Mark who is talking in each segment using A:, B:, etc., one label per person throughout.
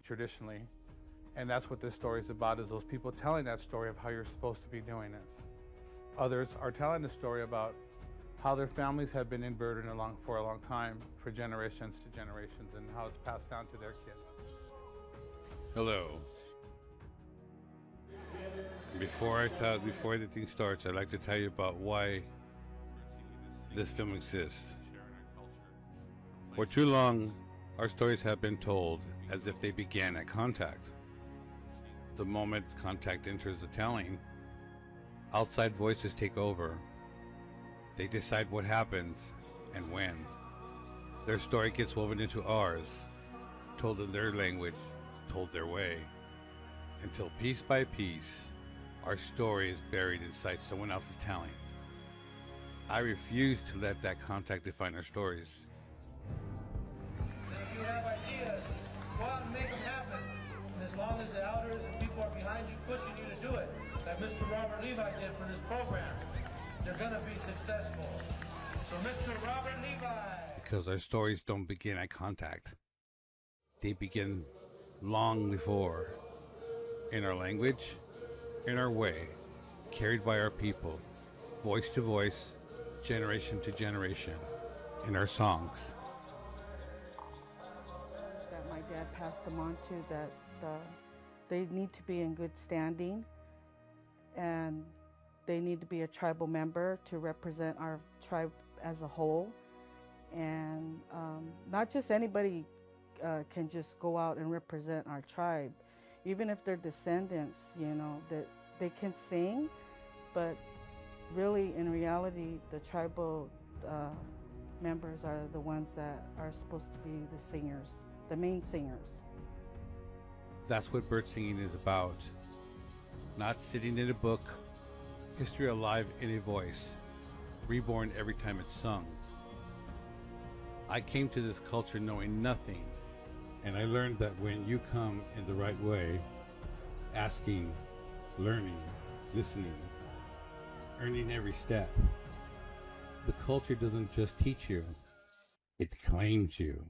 A: traditionally. And that's what this story is about, is those people telling that story of how you're supposed to be doing this. Others are telling the story about how their families have been inverted for a long time, for generations to generations, and how it's passed down to their kids.
B: Hello. Before anything starts, I'd like to tell you about why this film exists. For too long, our stories have been told as if they began at contact. The moment contact enters the telling, outside voices take over. They decide what happens and when. Their story gets woven into ours, told in their language, told their way, until piece by piece, our story is buried inside someone else's telling. I refuse to let that contact define our stories.
C: If you have ideas, go out and make them happen. And as long as the elders and people are behind you, pushing you to do it, like Mr. Robert Levi did for this program, they're going to be successful. So Mr. Robert Levi.
B: Because our stories don't begin at contact. They begin long before, in our language, in our way, carried by our people, voice to voice, generation to generation, in our songs.
D: That my dad passed them on to, that they need to be in good standing, and they need to be a tribal member to represent our tribe as a whole. And not just anybody can just go out and represent our tribe. Even if they're descendants, that they can sing, but really in reality, the tribal members are the ones that are supposed to be the singers, the main singers.
B: That's what bird singing is about. Not sitting in a book, history alive in a voice, reborn every time it's sung. I came to this culture knowing nothing, and I learned that when you come in the right way, asking, learning, listening, earning every step, the culture doesn't just teach you, it claims you.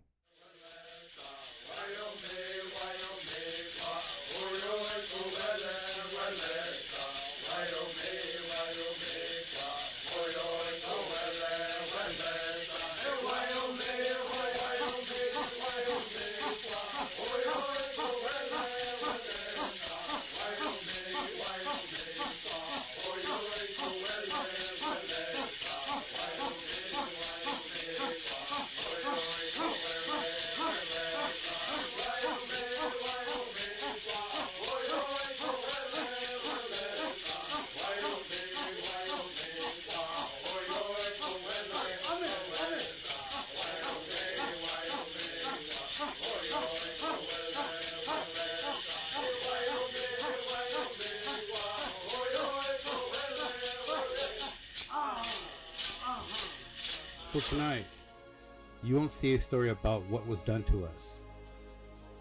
B: So tonight, you won't see a story about what was done to us.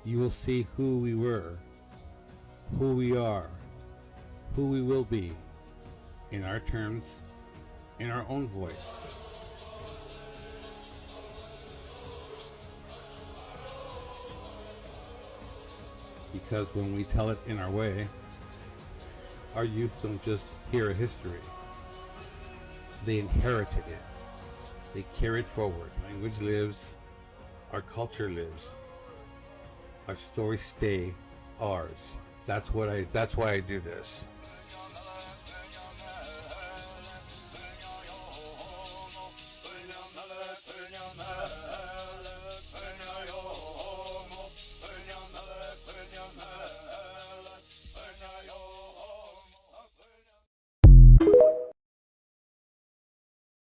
B: You will see who we were, who we are, who we will be, in our terms, in our own voice. Because when we tell it in our way, our youth don't just hear a history. They inherited it. They carry it forward. Language lives, our culture lives. Our stories stay ours. That's why I do this.